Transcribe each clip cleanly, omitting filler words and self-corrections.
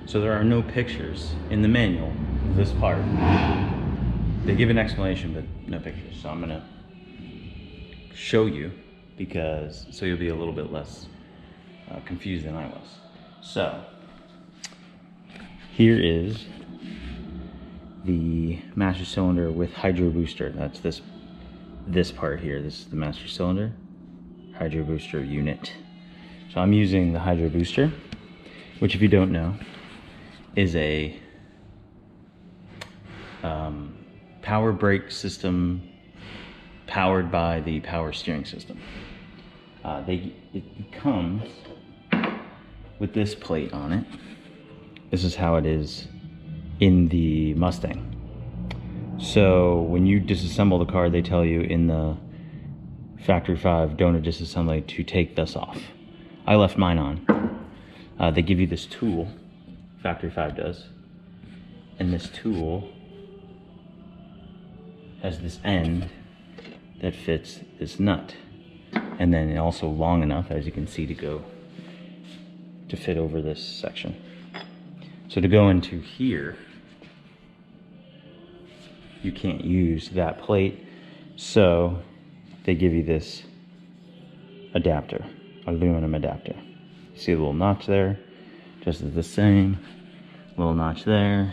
So there are no pictures in the manual of this part. They give an explanation, but no pictures. So I'm gonna show you so you'll be a little bit less confused than I was. So here is the master cylinder with hydro booster. That's this part here. This is the master cylinder hydro booster unit. So I'm using the hydro booster, which, if you don't know, is a power brake system powered by the power steering system. It comes with this plate on it. This is how it is in the Mustang. So when you disassemble the car, they tell you in the factory 5 donor disassembly to take this off. I left mine on. They give you this tool, factory 5 does, and this tool has this end that fits this nut, and then also long enough, as you can see, to fit over this section. So to go into here, you can't use that plate, so they give you this adapter, aluminum adapter. See the little notch there? Just as the same. Little notch there.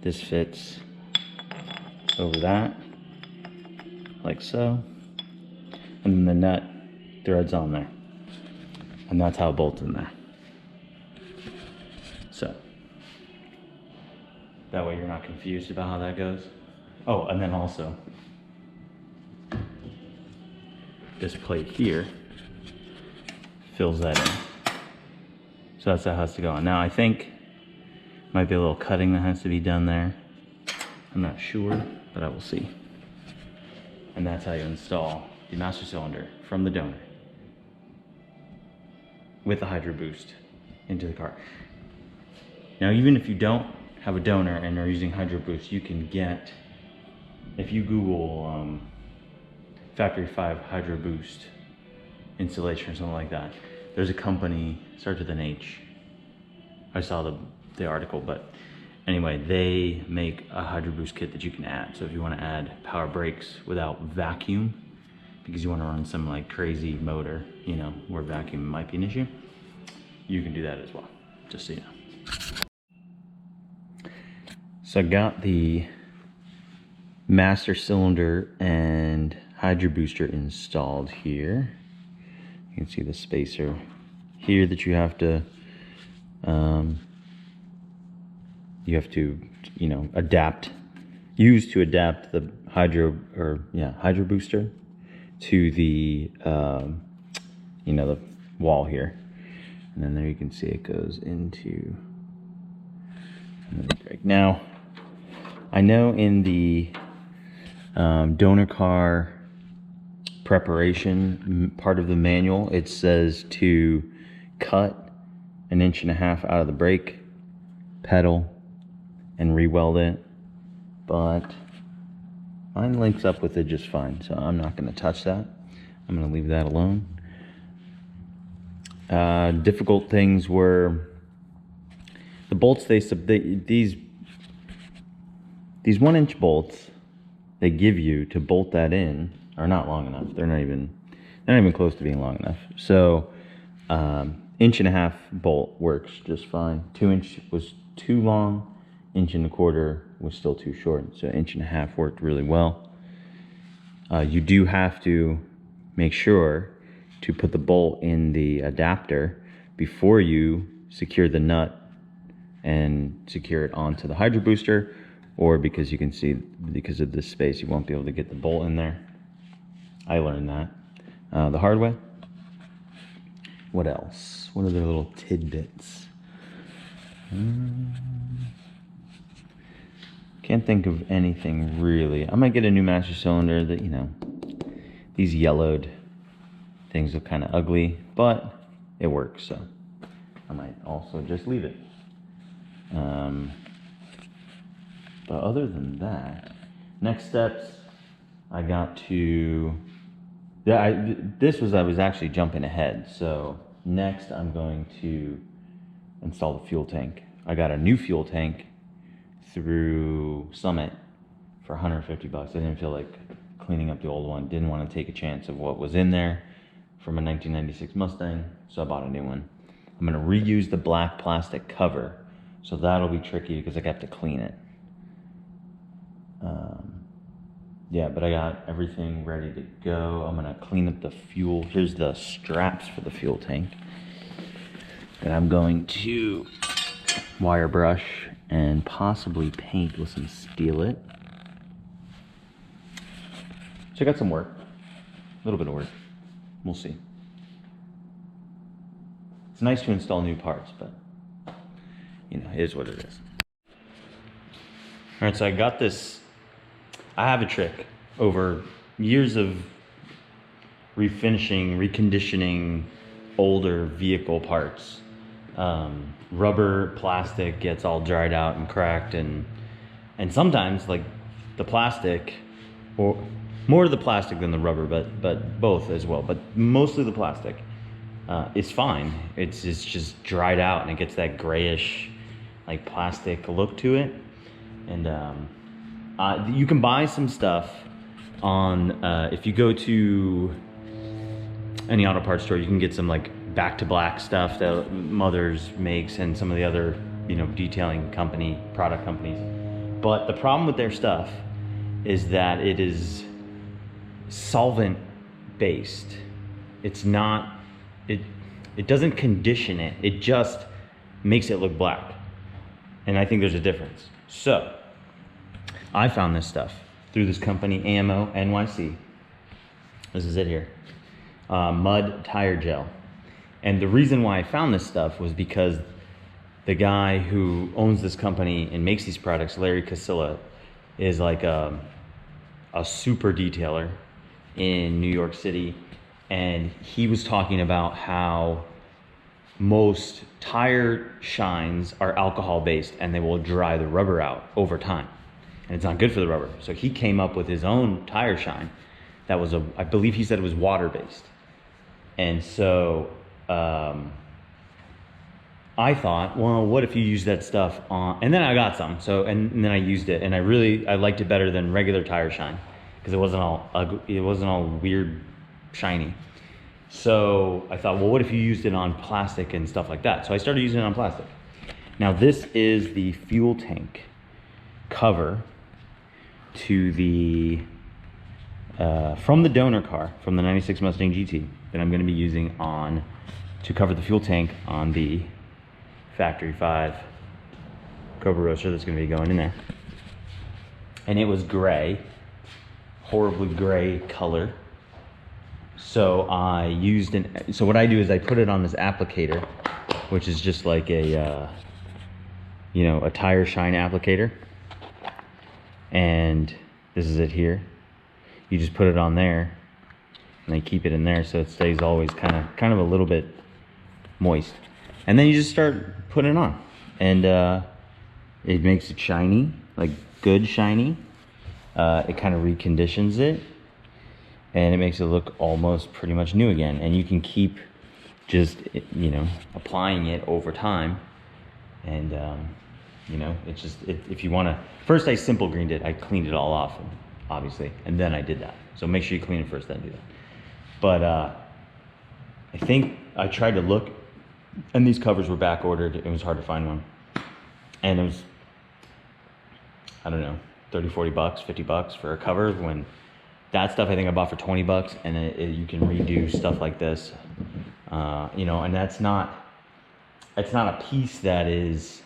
This fits over that, like so. And then the nut threads on there. And that's how it bolts in there. So that way you're not confused about how that goes. Oh, and then also this plate here fills that in. So that's how it has to go on. Now I think might be a little cutting that has to be done there. I'm not sure, but I will see. And that's how you install the master cylinder from the donor with the hydro boost into the car. Now, even if you don't have a donor and are using hydro boost, you can get, if you Google factory 5 hydro boost installation or something like that, there's a company, starts with an H. I saw the article, but anyway, they make a hydro boost kit that you can add. So if you want to add power brakes without vacuum, because you want to run some like crazy motor, you know, where vacuum might be an issue, you can do that as well, just so you know. So I got the master cylinder and hydro booster installed here. You can see the spacer here that you have to use to adapt the hydro booster to the the wall here. And then there you can see it goes into the brake. Now, I know in the donor car preparation part of the manual, it says to cut 1.5 inches out of the brake pedal and re-weld it, but mine links up with it just fine, so I'm not going to touch that. I'm going to leave that alone. Difficult things were the bolts. These 1-inch bolts they give you to bolt that in are not long enough. They're not even close to being long enough. So 1.5 inch bolt works just fine. 2 inch was too long. 1.25 inch was still too short. So 1.5 inch worked really well. You do have to make sure to put the bolt in the adapter before you secure the nut and secure it onto the hydro booster, or because you can see, because of this space, you won't be able to get the bolt in there. I learned that the hard way. What else? What other little tidbits? Can't think of anything really. I might get a new master cylinder that, these yellowed things look kind of ugly, but it works, so I might also just leave it. But other than that, next steps, I was actually jumping ahead. So next I'm going to install the fuel tank I got a new fuel tank through Summit for 150 bucks. I didn't feel like cleaning up the old one. Didn't want to take a chance of what was in there from a 1996 Mustang, so I bought a new one. I'm gonna reuse the black plastic cover, so that'll be tricky because I have to clean it. Yeah, but I got everything ready to go. I'm gonna clean up the fuel. Here's the straps for the fuel tank. And I'm going to wire brush and possibly paint with some Steelite. So I got some work, a little bit of work. We'll see. It's nice to install new parts, but you know, it is what it is. All right, so I got this. I have a trick over years of refinishing, reconditioning older vehicle parts. Rubber, plastic gets all dried out and cracked, and sometimes like the plastic, or more the plastic than the rubber, but both as well, but mostly the plastic is fine. It's just dried out and it gets that grayish like plastic look to it. And you can buy some stuff on if you go to any auto parts store, you can get some like back to black stuff that Mothers makes and some of the other, you know, detailing product companies. But the problem with their stuff is that it is solvent based. It's not, it doesn't condition it. It just makes it look black. And I think there's a difference. So I found this stuff through this company, AMO NYC. This is it here. Mud tire gel. And the reason why I found this stuff was because the guy who owns this company and makes these products, Larry Casilla, is like a super detailer in New York City. And he was talking about how most tire shines are alcohol based and they will dry the rubber out over time. And it's not good for the rubber. So he came up with his own tire shine that was, I believe he said it was water based. And so I thought, well, what if you use that stuff on, and then I got some, so, and then I used it, and I liked it better than regular tire shine, because it wasn't all ugly, it wasn't all weird shiny. So I thought, well, what if you used it on plastic and stuff like that? So I started using it on plastic. Now this is the fuel tank cover to the, from the donor car, from the 96 Mustang GT, that I'm gonna be using to cover the fuel tank on the Factory 5 Cobra Roadster that's gonna be going in there. And it was gray, horribly gray color. So I used so what I do is I put it on this applicator, which is just like a, you know, a tire shine applicator. And this is it here. You just put it on there and then keep it in there so it stays always kind of a little bit moist. And then you just start putting it on, and it makes it shiny, like good shiny. It kind of reconditions it, and it makes it look almost pretty much new again. And you can keep just, you know, applying it over time. And you know, it's just, if you want to, first I simple greened it. I cleaned it all off, obviously, and then I did that. So make sure you clean it first, then do that. But I think I tried to look, and these covers were back ordered. It was hard to find one. And it was, I don't know, 30, 40 bucks, 50 bucks for a cover, when that stuff I think I bought for 20 bucks, and you can redo stuff like this. You know, and it's not a piece that is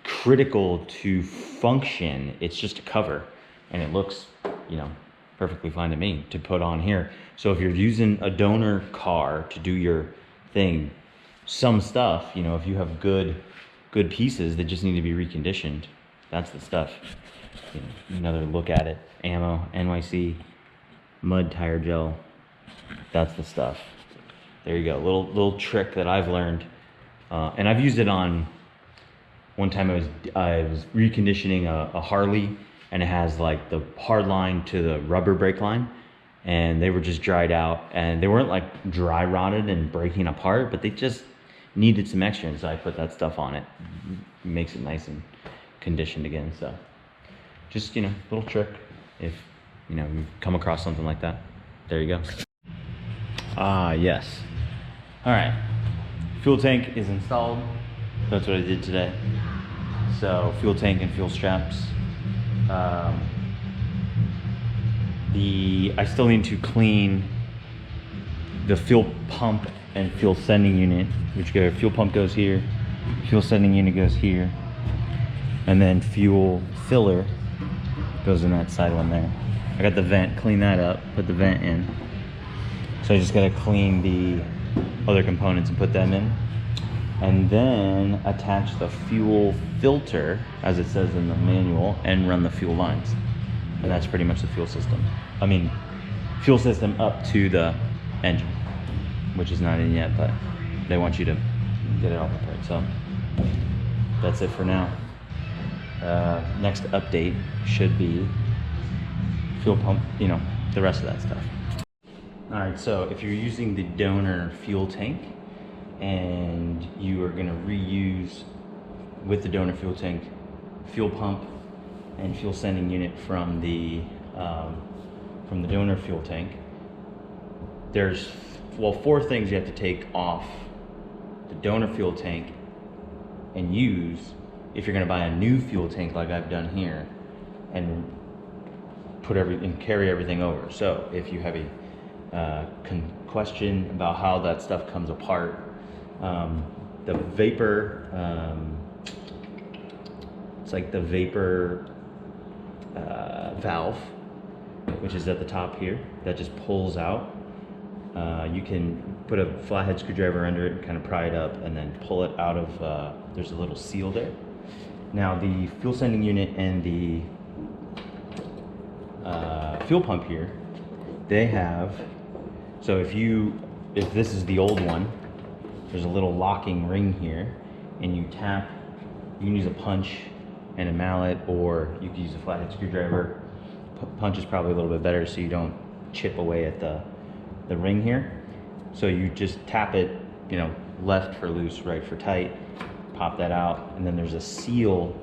critical to function. It's just a cover, and it looks, you know, perfectly fine to me to put on here. So if you're using a donor car to do your thing, some stuff, you know, if you have good pieces that just need to be reconditioned, that's the stuff. You know, another look at it. Ammo, NYC, mud tire gel, that's the stuff. There you go, little trick that I've learned, and I've used it on. One time I was reconditioning a Harley, and it has like the hard line to the rubber brake line, and they were just dried out, and they weren't like dry rotted and breaking apart, but they just, needed some extra, so I put that stuff on it. Makes it nice and conditioned again. So just, little trick if, you come across something like that. There you go. Ah, yes. All right. Fuel tank is installed. That's what I did today. So fuel tank and fuel straps. I still need to clean the fuel pump and fuel sending unit, fuel pump goes here, fuel sending unit goes here, and then fuel filler goes in that side one there. I got the vent, clean that up, put the vent in. So I just gotta clean the other components and put them in. And then attach the fuel filter, as it says in the manual, and run the fuel lines. And that's pretty much the fuel system. Fuel system up to the engine, which is not in yet, but they want you to get it all prepared. So that's it for now. Next update should be fuel pump, the rest of that stuff. All right, so if you're using the donor fuel tank and you are gonna reuse with the donor fuel tank, fuel pump and fuel sending unit from the donor fuel tank, there's 4 things you have to take off the donor fuel tank and use if you're going to buy a new fuel tank like I've done here and carry everything over. So if you have a question about how that stuff comes apart, the vapor, it's like the vapor valve, which is at the top here, that just pulls out. You can put a flathead screwdriver under it and kind of pry it up and then pull it out of, there's a little seal there. Now the fuel sending unit and the fuel pump here, they have, so if this is the old one, there's a little locking ring here, and you tap, you can use a punch and a mallet, or you can use a flathead screwdriver. Punch is probably a little bit better so you don't chip away at the ring here. So you just tap it, left for loose, right for tight, pop that out, and then there's a seal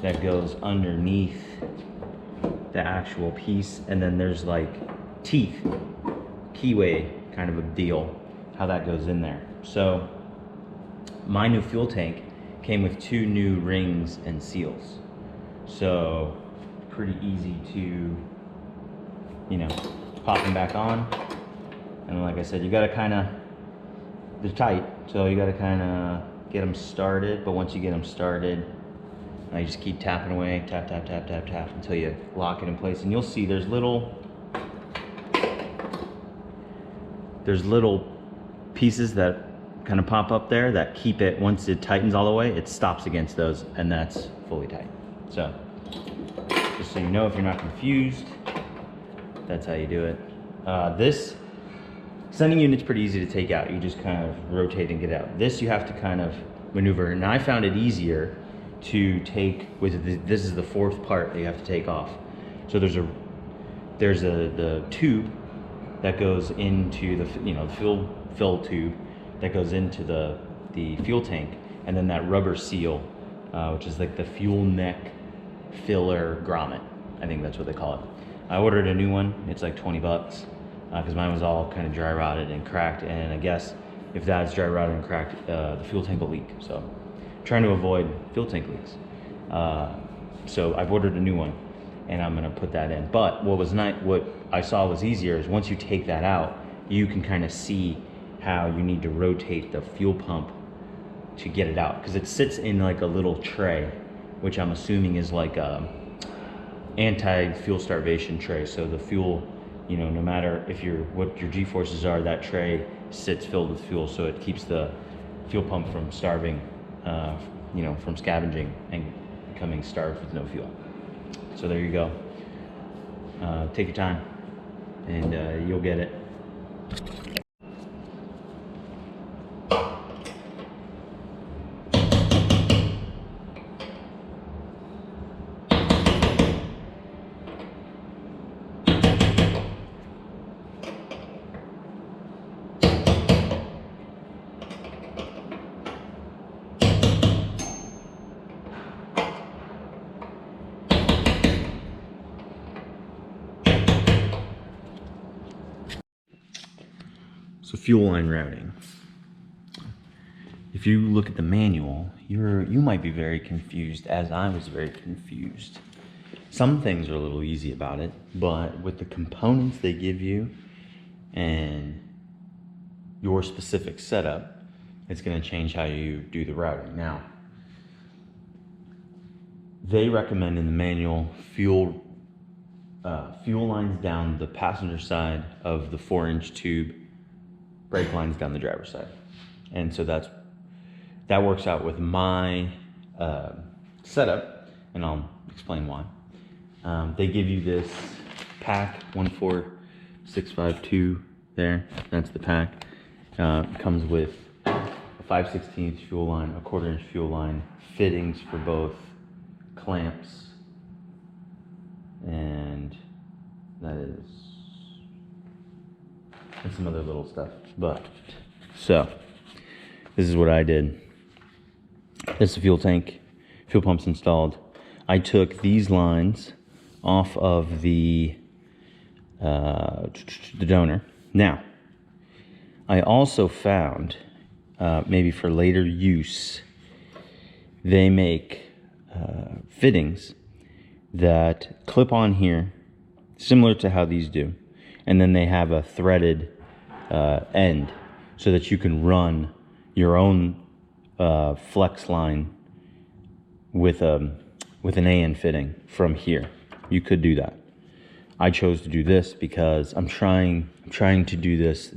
that goes underneath the actual piece, and then there's like teeth, keyway kind of a deal, how that goes in there. So my new fuel tank came with 2 new rings and seals. So pretty easy to, pop them back on. And like I said, you gotta they're tight, so you gotta get them started. But once you get them started, you just keep tapping away, tap, tap, tap, tap, tap, until you lock it in place. And you'll see there's little pieces that kind of pop up there that keep it, once it tightens all the way, it stops against those, and that's fully tight. So just so you know, if you're not confused, that's how you do it. This sending unit's pretty easy to take out. You just kind of rotate and get out. This you have to kind of maneuver, and I found it easier to take with this is the 4th part that you have to take off. So there's the tube that goes into the the fuel fill tube that goes into the fuel tank, and then that rubber seal, which is like the fuel neck filler grommet. I think that's what they call it. I ordered a new one. It's like 20 bucks because mine was all kind of dry rotted and cracked, and I guess if that's dry rotted and cracked, the fuel tank will leak. So I'm trying to avoid fuel tank leaks. So I've ordered a new one, and I'm gonna put that in. But what I saw was easier is once you take that out, you can kind of see how you need to rotate the fuel pump to get it out, because it sits in like a little tray, which I'm assuming is like a anti-fuel starvation tray. So the fuel, no matter what your G-forces are, that tray sits filled with fuel, so it keeps the fuel pump from starving, from scavenging and becoming starved with no fuel. So there you go. Take your time, and you'll get it. So fuel line routing. If you look at the manual, you might be very confused, as I was very confused. Some things are a little easy about it, but with the components they give you and your specific setup, it's going to change how you do the routing. Now, they recommend in the manual fuel lines down the passenger side of the 4-inch tube, brake lines down the driver's side. And so that works out with my setup, and I'll explain why. They give you this pack, 14652 there, that's the pack. It comes with a 5/16 fuel line, a 1/4-inch fuel line, fittings for both clamps, and and some other little stuff. But so this is what I did. This is the fuel tank, fuel pump's installed. I took these lines off of the donor. Now, I also found, maybe for later use, they make fittings that clip on here, similar to how these do, and then they have a threaded end so that you can run your own flex line with an AN fitting from here. You could do that. I chose to do this because I'm trying to do this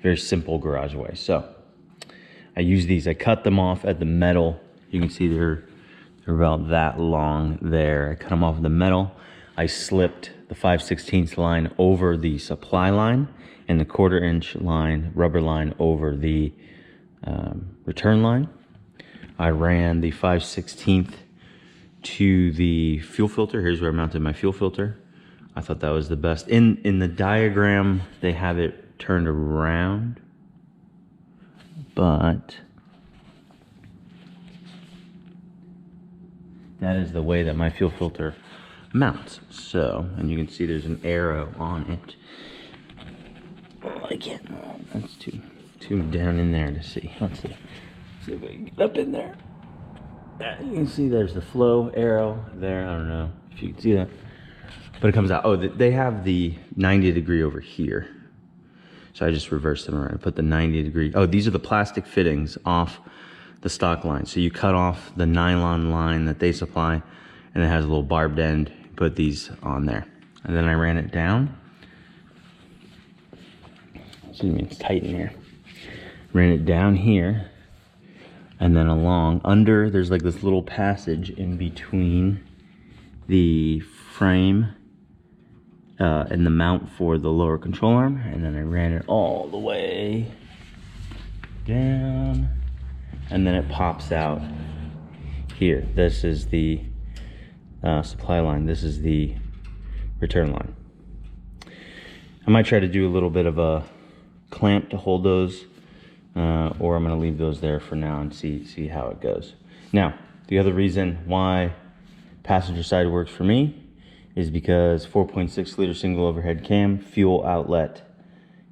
very simple garage way. So I use these. I cut them off at the metal. You can see they're about that long there. I cut them off of the metal. I slipped the 5/16 line over the supply line and the 1/4-inch line, rubber line, over the return line. I ran the 5/16 to the fuel filter. Here's where I mounted my fuel filter. I thought that was the best. In the diagram, they have it turned around, but that is the way that my fuel filter mounts. So, and you can see there's an arrow on it. Oh, I can't, that's too down in there to see. Let's see if I can get up in there. You can see there's the flow arrow there. I don't know if you can see that, but it comes out. Oh, they have the 90 degree over here. So I just reversed them around. I put the 90 degree. Oh, these are the plastic fittings off the stock line. So you cut off the nylon line that they supply, and it has a little barbed end. Put these on there. And then I ran it down. Excuse me, it's tight in here. Ran it down here, and then along under, there's like this little passage in between the frame and the mount for the lower control arm, and then I ran it all the way down, and then it pops out here. This is the supply line. This is the return line. I might try to do a little bit of a clamp to hold those, or I'm going to leave those there for now and see how it goes. Now, the other reason why passenger side works for me is because 4.6 liter single overhead cam, fuel outlet,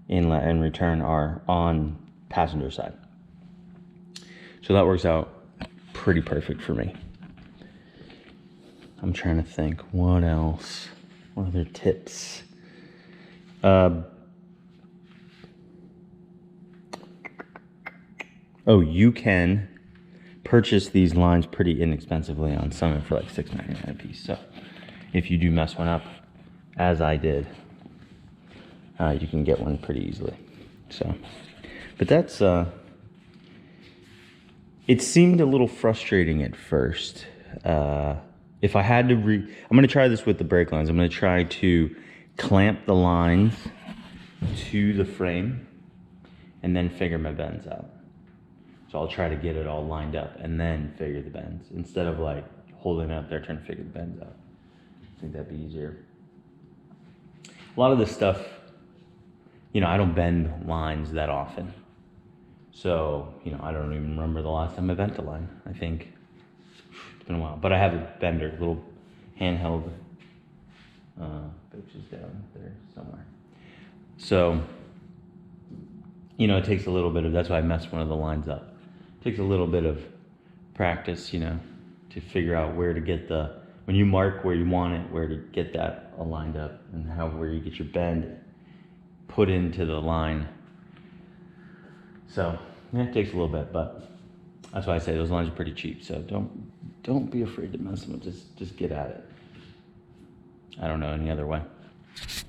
inlet, and return are on passenger side. So that works out pretty perfect for me. I'm trying to think, what else? What other tips? Oh, you can purchase these lines pretty inexpensively on Summit for like $6.99 a piece. So if you do mess one up, as I did, you can get one pretty easily. So, but that's it seemed a little frustrating at first. If I had to I'm going to try this with the brake lines. I'm going to try to clamp the lines to the frame and then figure my bends out. So I'll try to get it all lined up and then figure the bends, instead of like holding it up there trying to figure the bends out. I think that'd be easier. A lot of this stuff, you know, I don't bend lines that often. So, you know, I don't even remember the last time I bent a line. I think it's been a while. But I have a bender, little handheld, which is down there somewhere. So you know, it takes a little bit of, that's why I messed one of the lines up. It takes a little bit of practice, you know, to figure out where to get the, when you mark where you want it, where to get that aligned up, and how, where you get your bend put into the line. So yeah, it takes a little bit, but that's why I say those lines are pretty cheap. So don't be afraid to mess them up. Just get at it. I don't know any other way.